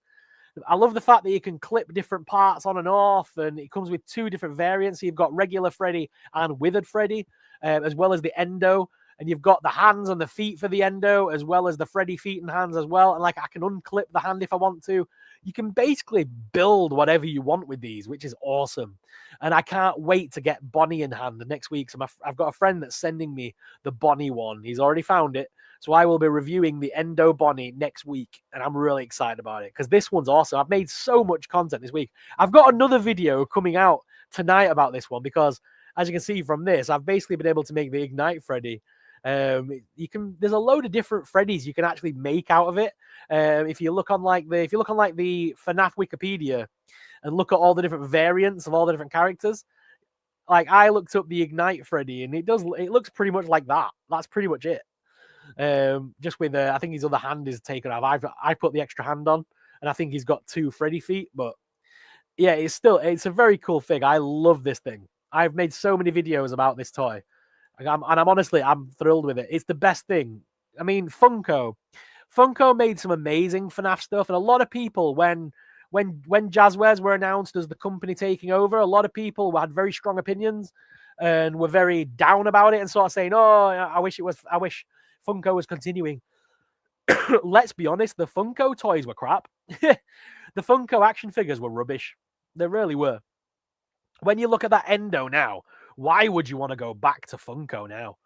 I love the fact that you can clip different parts on and off, and it comes with 2 different variants. So you've got regular Freddy and Withered Freddy, as well as the Endo. And you've got the hands and the feet for the Endo, as well as the Freddy feet and hands as well. And like I can unclip the hand if I want to. You can basically build whatever you want with these, which is awesome. And I can't wait to get Bonnie in hand next week. So I've got a friend that's sending me the Bonnie one. He's already found it. So I will be reviewing the Endo Bonnie next week. And I'm really excited about it because this one's awesome. I've made so much content this week. I've got another video coming out tonight about this one because, as you can see from this, I've basically been able to make the Ignite Freddy. There's a load of different Freddys you can actually make out of it. If you look on like the FNAF Wikipedia and look at all the different variants of all the different characters, like I looked up the Ignite Freddy and it looks pretty much like that. That's pretty much it. Just with I think his other hand is taken off. I put the extra hand on, and I think he's got 2 Freddy feet. But yeah, it's a very cool fig. I love this thing. I've made so many videos about this toy. I'm honestly thrilled with it. It's the best thing. I mean, Funko made some amazing FNAF stuff, and a lot of people, when Jazzwares were announced as the company taking over, a lot of people had very strong opinions and were very down about it and sort of saying, "Oh, I wish Funko was continuing." Let's be honest, the Funko toys were crap. The Funko action figures were rubbish. They really were. When you look at that Endo now, why would you want to go back to Funko now?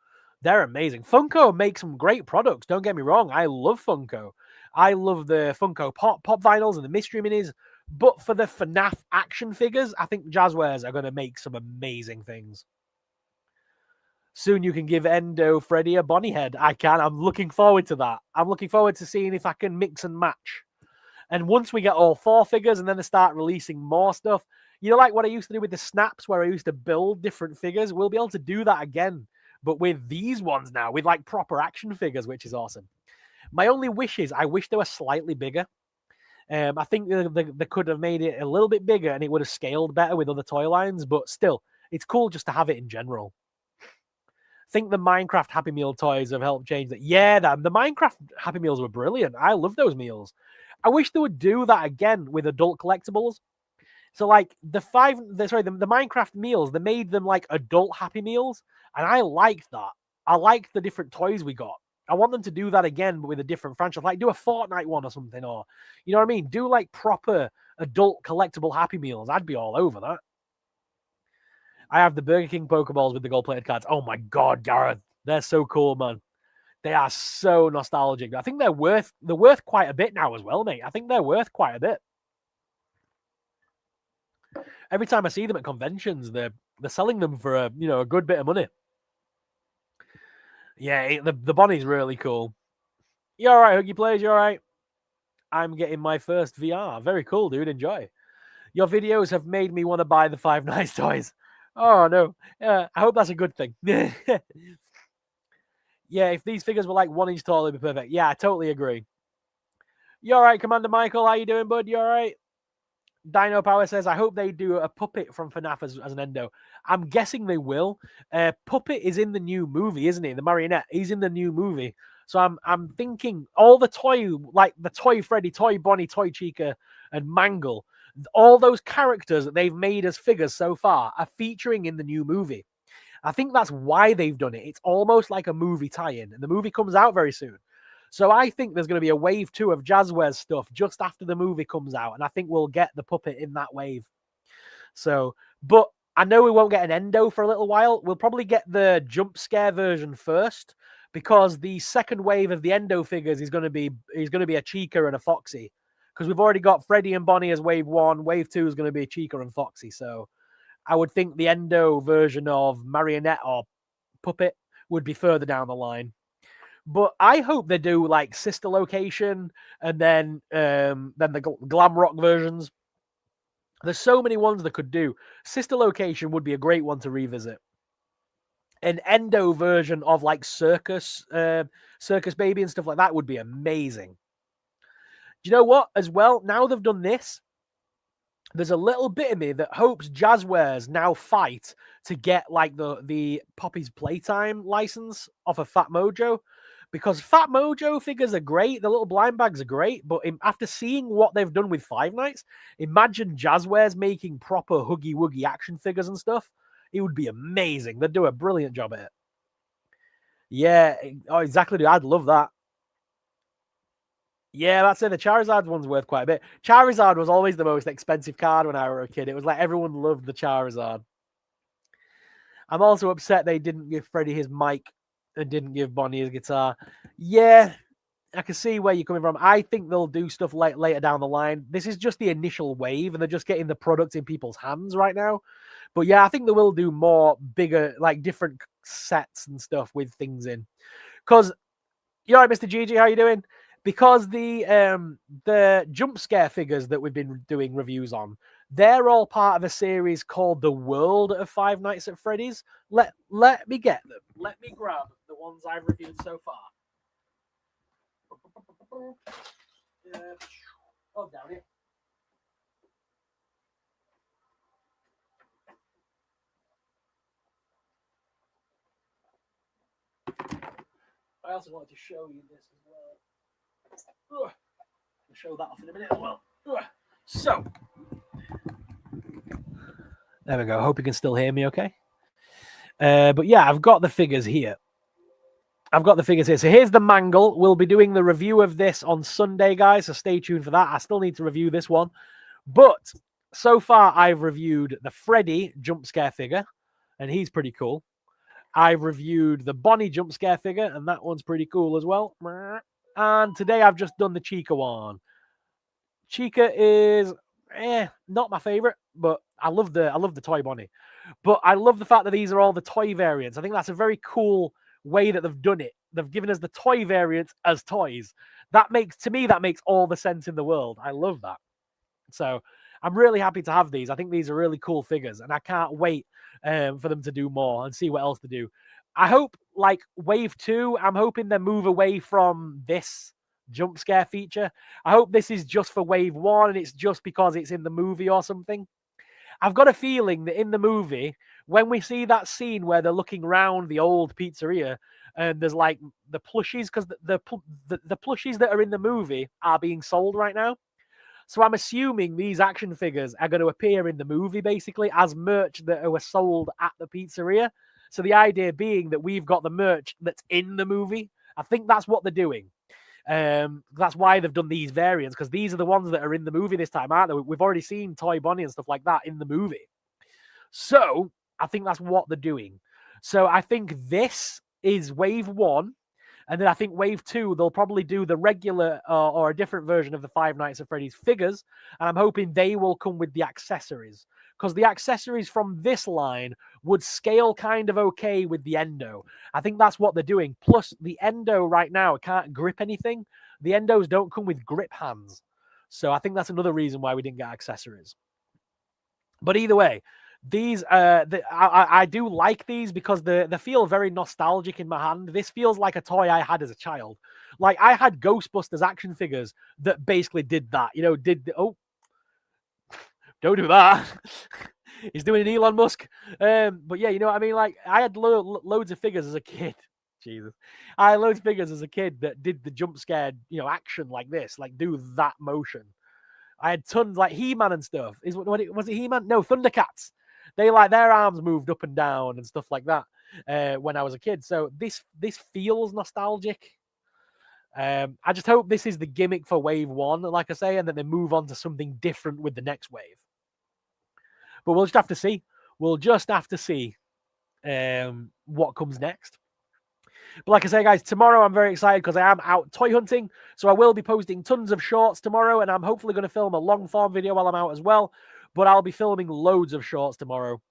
They're amazing. Funko makes some great products. Don't get me wrong. I love Funko. I love the Funko Pop vinyls and the mystery minis. But for the FNAF action figures, I think Jazzwares are going to make some amazing things. Soon you can give Endo Freddy a Bonnie head. I can. I'm looking forward to that. I'm looking forward to seeing if I can mix and match. And once we get all 4 figures and then they start releasing more stuff, you know, like what I used to do with the snaps where I used to build different figures, we'll be able to do that again. But with these ones now, with like proper action figures, which is awesome. My only wish is I wish they were slightly bigger. I think they could have made it a little bit bigger and it would have scaled better with other toy lines. But still, it's cool just to have it in general. I think the Minecraft Happy Meal toys have helped change that. Yeah, the Minecraft Happy Meals were brilliant. I love those meals. I wish they would do that again with adult collectibles. So like the Minecraft meals, they made them like adult Happy Meals, and I liked that. I liked the different toys we got. I want them to do that again, but with a different franchise. Like do a Fortnite one or something, or you know what I mean? Do like proper adult collectible Happy Meals. I'd be all over that. I have the Burger King Pokeballs with the gold-plated cards. Oh my god, Gareth, they're so cool, man. They are so nostalgic. I think they're worth quite a bit now as well, mate. I think they're worth quite a bit. Every time I see them at conventions, they're selling them for a good bit of money. Yeah, the Bonnie's really cool. You all right, Huggy Plays? You all right? I'm getting my first VR. Very cool, dude. Enjoy. Your videos have made me want to buy the Five Nights toys. Oh no. I hope that's a good thing. Yeah, if these figures were like 1 inch tall, it'd be perfect. Yeah, I totally agree. You all right, Commander Michael? How you doing, bud? You all right? Dino Power says, I hope they do a Puppet from FNAF as an Endo. I'm guessing they will. Puppet is in the new movie, isn't he? The marionette. He's in the new movie. So I'm thinking all the toy, like the Toy Freddy, Toy Bonnie, Toy Chica, and Mangle, all those characters that they've made as figures so far are featuring in the new movie. I think that's why they've done it. It's almost like a movie tie-in, and the movie comes out very soon. So I think there's going to be a wave 2 of Jazzwares stuff just after the movie comes out, and I think we'll get the puppet in that wave. So, but I know we won't get an Endo for a little while. We'll probably get the jump scare version first, because the second wave of the Endo figures is going to be a Chica and a Foxy, because we've already got Freddy and Bonnie as wave 1. Wave 2 is going to be Chica and Foxy. So I would think the Endo version of Marionette or Puppet would be further down the line. But I hope they do like Sister Location and then the Glam Rock versions. There's so many ones they could do. Sister Location would be a great one to revisit. An Endo version of like Circus Baby and stuff like that would be amazing. Do you know what? As well, now they've done this, there's a little bit of me that hopes Jazzwares now fight to get like the Poppy's Playtime license off of Fat Mojo, because Fat Mojo figures are great, the little blind bags are great, but after seeing what they've done with Five Nights, imagine Jazzwares making proper Huggy Wuggy action figures and stuff. It would be amazing. They'd do a brilliant job at it. Yeah, oh, exactly. I'd love that. Yeah, that's it. The Charizard one's worth quite a bit. Charizard was always the most expensive card when I was a kid. It was like everyone loved the Charizard. I'm also upset they didn't give Freddy his mic and didn't give Bonnie his guitar. Yeah, I can see where you're coming from. I think they'll do stuff later down the line. This is just the initial wave, and they're just getting the product in people's hands right now. But yeah, I think they will do more bigger, like different sets and stuff with things in. Because you're right, Mr. Gigi, how you doing? Because the jump scare figures that we've been doing reviews on, they're all part of a series called The World of Five Nights at Freddy's. Let me get them. Let me grab the ones I've reviewed so far. Oh, down here. I also wanted to show you this as well. I'll show that off in a minute as well. So, there we go. Hope you can still hear me okay. But yeah, I've got the figures here. So here's the Mangle. We'll be doing the review of this on Sunday, guys, so stay tuned for that. I still need to review this one. But so far, I've reviewed the Freddy jump scare figure, and he's pretty cool. I've reviewed the Bonnie jump scare figure, and that one's pretty cool as well. And today I've just done the Chica one. Chica is not my favorite, but I love the toy Bonnie. But I love the fact that these are all the toy variants. I think that's a very cool way that they've done it. They've given us the toy variants as toys. That makes all the sense in the world. I love that. So I'm really happy to have these. I think these are really cool figures, and I can't wait for them to do more and see what else to do. I hope, like Wave 2, I'm hoping they move away from this jump scare feature. I hope this is just for Wave 1 and it's just because it's in the movie or something. I've got a feeling that in the movie, when we see that scene where they're looking around the old pizzeria and there's like the plushies, because the plushies that are in the movie are being sold right now. So I'm assuming these action figures are going to appear in the movie basically as merch that were sold at the pizzeria. So the idea being that we've got the merch that's in the movie. I think that's what they're doing. That's why they've done these variants, because these are the ones that are in the movie this time, aren't they? We've already seen Toy Bonnie and stuff like that in the movie. So I think that's what they're doing. So I think this is Wave 1. And then I think Wave 2, they'll probably do the regular or a different version of the Five Nights at Freddy's figures. And I'm hoping they will come with the accessories. Because the accessories from this line would scale kind of okay with the Endo. I think that's what they're doing. Plus, the Endo right now can't grip anything. The Endos don't come with grip hands. So I think that's another reason why we didn't get accessories. But either way, these I do like these because they feel very nostalgic in my hand. This feels like a toy I had as a child. Like I had Ghostbusters action figures that basically did that. Don't do that. He's doing an Elon Musk. But yeah, you know what I mean? Like I had loads of figures as a kid. Jesus. I had loads of figures as a kid that did the jump scare, action like this, like do that motion. I had tons like He-Man and stuff. Was it He-Man? No, Thundercats. They like their arms moved up and down and stuff like that when I was a kid. So this feels nostalgic. I just hope this is the gimmick for Wave 1, like I say, and then they move on to something different with the next wave. But we'll just have to see. We'll just have to see what comes next. But like I say, guys, tomorrow I'm very excited because I am out toy hunting. So I will be posting tons of shorts tomorrow, and I'm hopefully going to film a long form video while I'm out as well. But I'll be filming loads of shorts tomorrow.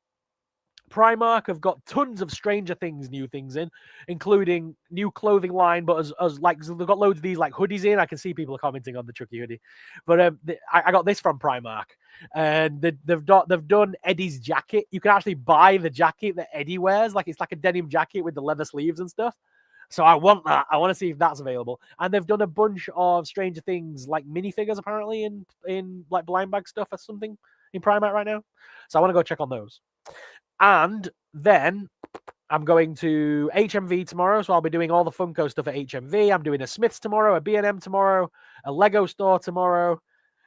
Primark have got tons of Stranger Things new things in, including new clothing line, but as like they've got loads of these like hoodies in. I can see people commenting on the Chucky hoodie, but I got this from Primark, and they've done Eddie's jacket. You can actually buy the jacket that Eddie wears, like it's like a denim jacket with the leather sleeves and stuff. So I want that. I want to see if that's available. And they've done a bunch of Stranger Things like minifigures apparently in like blind bag stuff or something in Primark right now. So I want to go check on those. And then I'm going to HMV tomorrow, so I'll be doing all the Funko stuff at HMV. I'm doing a Smith's tomorrow, a B&M tomorrow, a Lego store tomorrow.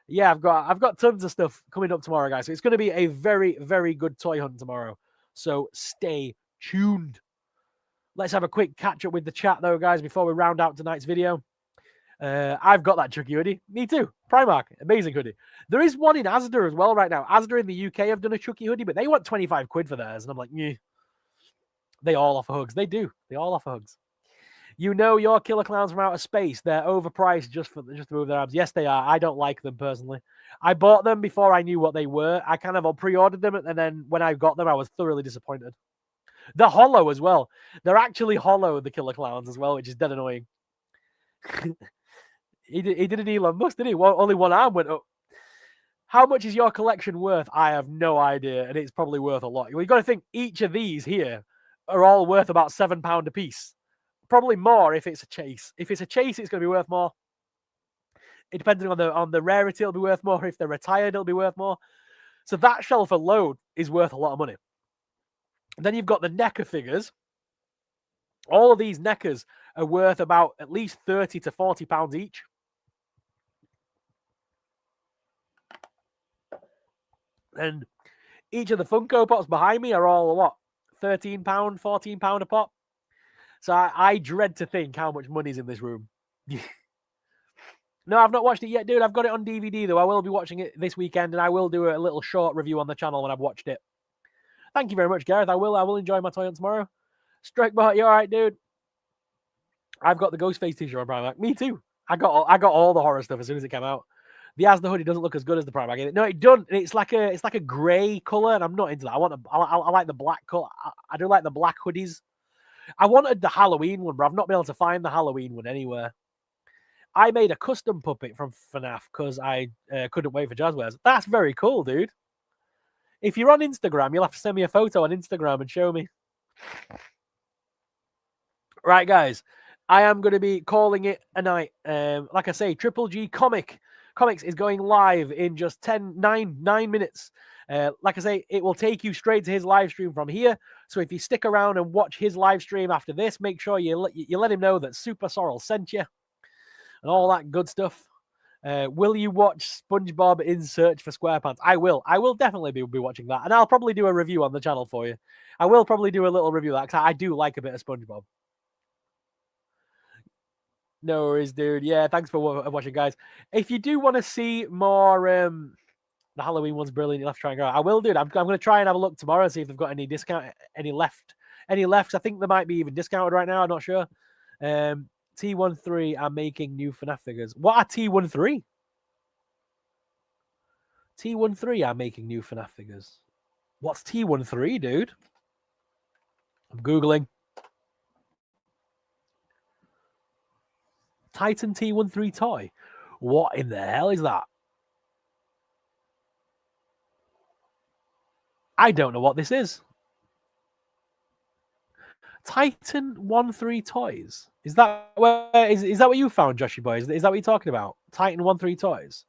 Yeah, I've got tons of stuff coming up tomorrow, guys. So it's going to be a very, very good toy hunt tomorrow. So stay tuned. Let's have a quick catch up with the chat, though, guys, before we round out tonight's video. I've got that Chucky hoodie. Me too. Primark, amazing hoodie. There is one in Asda as well right now. Asda in the UK have done a Chucky hoodie, but they want 25 quid for theirs. And I'm like, yeah. They all offer hugs. They do. They all offer hugs. You know your killer clowns from outer space. They're overpriced just to move their abs. Yes, they are. I don't like them personally. I bought them before I knew what they were. I kind of pre-ordered them, and then when I got them, I was thoroughly disappointed. They're hollow as well. They're actually hollow, the killer clowns as well, which is dead annoying. He did an Elon Musk, didn't he? Only one arm went up. How much is your collection worth? I have no idea, and it's probably worth a lot. You've got to think each of these here are all worth about £7 a piece. Probably more if it's a chase. If it's a chase, it's going to be worth more. It depending on the rarity, it'll be worth more. If they're retired, it'll be worth more. So that shelf alone is worth a lot of money. Then you've got the NECA figures. All of these NECAs are worth about at least £30 to £40 each. And each of the Funko Pops behind me are all, what, £13, £14 a pop? So I dread to think how much money's in this room. No, I've not watched it yet, dude. I've got it on DVD, though. I will be watching it this weekend, and I will do a little short review on the channel when I've watched it. Thank you very much, Gareth. I will enjoy my toy hunt tomorrow. Strikebot, you all right, dude? I've got the Ghostface t-shirt on Primark. Me too. I got all the horror stuff as soon as it came out. The Asda hoodie doesn't look as good as the Primark. No, it doesn't. It's like a grey color, and I'm not into that. I like the black color. I do like the black hoodies. I wanted the Halloween one, but I've not been able to find the Halloween one anywhere. I made a custom puppet from FNAF because I couldn't wait for Jazzwares. That's very cool, dude. If you're on Instagram, you'll have to send me a photo on Instagram and show me. Right, guys. I am going to be calling it a night. Like I say, Triple G Comics is going live in just 9 minutes. Like I say, it will take you straight to his live stream from here. So if you stick around and watch his live stream after this, make sure you let him know that SuperSorrell sent you and all that good stuff. Will you watch SpongeBob in Search for SquarePants? I will. I will definitely be watching that. And I'll probably do a review on the channel for you. I will probably do a little review of that because I do like a bit of SpongeBob. No worries, dude. Yeah, thanks for watching, guys. If you do want to see more, the Halloween one's brilliant. You'll have to try and go. I will, dude. I'm going to try and have a look tomorrow, see if they've got any discount, any left. I think they might be even discounted right now. I'm not sure. T13 are making new FNAF figures. What are T13? T13 are making new FNAF figures. What's T13, dude? I'm Googling. Titan T13 toy. What in the hell is that? I don't know what this is. Titan 13 toys. Is that what you found, Joshy boy? Is that what you're talking about? Titan 13 toys.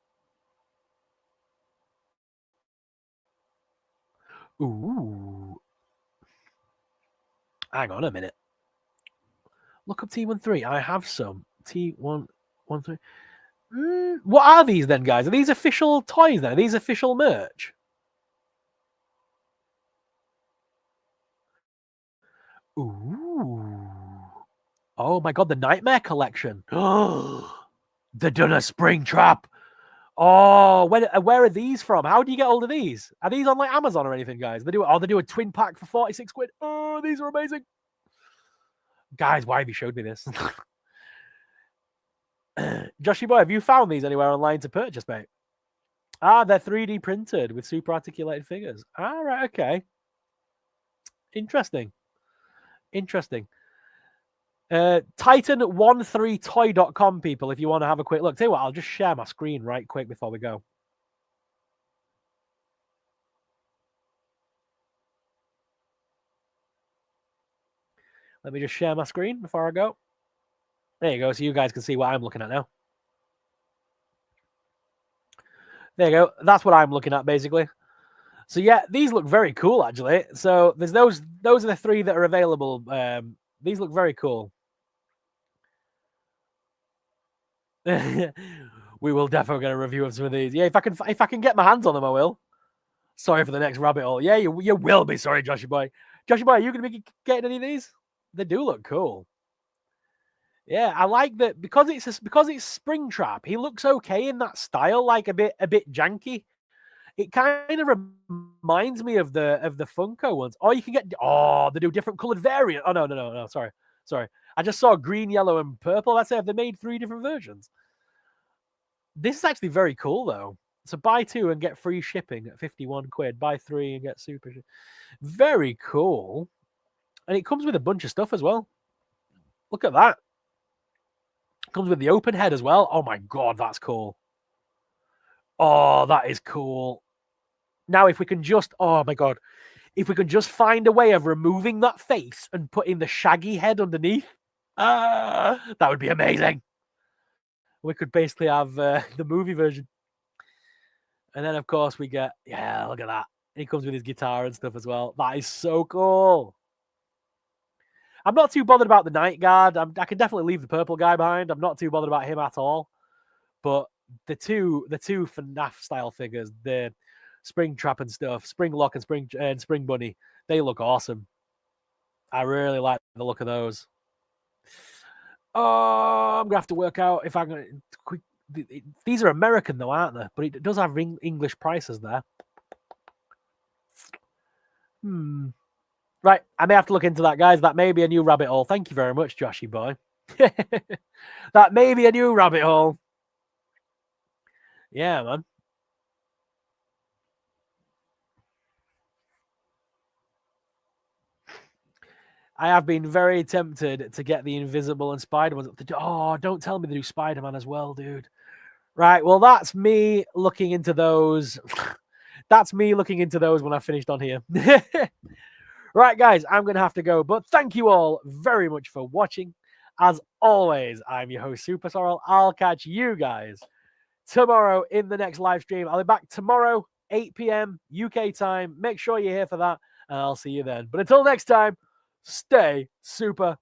Ooh. Hang on a minute. Look up T13. I have some T13. What are these then, guys? Are these official toys then? Are these official merch? Ooh. Oh my god, the Nightmare Collection. They're done a spring trap. Oh, where are these from? How do you get hold of these? Are these on like Amazon or anything, guys? They do a twin pack for 46 quid. Oh, these are amazing. Guys, why have you showed me this? Joshy boy, have you found these anywhere online to purchase, mate? Ah, they're 3D printed with super articulated figures. Ah, right, okay. Interesting. Titan13toy.com, people, if you want to have a quick look. Tell you what, I'll just share my screen right quick before we go. Let me just share my screen before I go. There you go, so you guys can see what I'm looking at now. There you go. That's what I'm looking at, basically. So, yeah, these look very cool, actually. So, there's those are the 3 that are available. These look very cool. We will definitely get a review of some of these. Yeah, if I can get my hands on them, I will. Sorry for the next rabbit hole. Yeah, you will be. Sorry, Joshy boy. Joshy boy, are you going to be getting any of these? They do look cool. Yeah, I like that because it's Springtrap. He looks okay in that style, like a bit janky. It kind of reminds me of the Funko ones. Or you can get they do different colored variant. Oh no, sorry. I just saw green, yellow, and purple. That's it. They made 3 different versions. This is actually very cool though. So buy 2 and get free shipping at 51 quid. Buy 3 and get super. Very cool. And it comes with a bunch of stuff as well. Look at that. It comes with the open head as well. Oh my god, that's cool. Oh, that is cool. Now, if we can just, oh my god, if we can just find a way of removing that face and putting the shaggy head underneath, that would be amazing. We could basically have the movie version. And then, of course, we get, yeah, look at that. He comes with his guitar and stuff as well. That is so cool. I'm not too bothered about the Night Guard. I can definitely leave the purple guy behind. I'm not too bothered about him at all. But the two FNAF style figures, the Springtrap and stuff, Springlock and Spring Bunny, they look awesome. I really like the look of those. Oh, I'm gonna have to work out if I'm gonna. These are American though, aren't they? But it does have English prices there. Right, I may have to look into that, guys. That may be a new rabbit hole. Thank you very much, Joshy boy. That may be a new rabbit hole. Yeah, man. I have been very tempted to get the Invisible and Spider-Man. Oh, don't tell me they do Spider-Man as well, dude. Right, well, that's me looking into those. That's me looking into those when I finished on here. Right, guys, I'm going to have to go. But thank you all very much for watching. As always, I'm your host, SuperSorrell. I'll catch you guys tomorrow in the next live stream. I'll be back tomorrow, 8 p.m. UK time. Make sure you're here for that, and I'll see you then. But until next time, stay super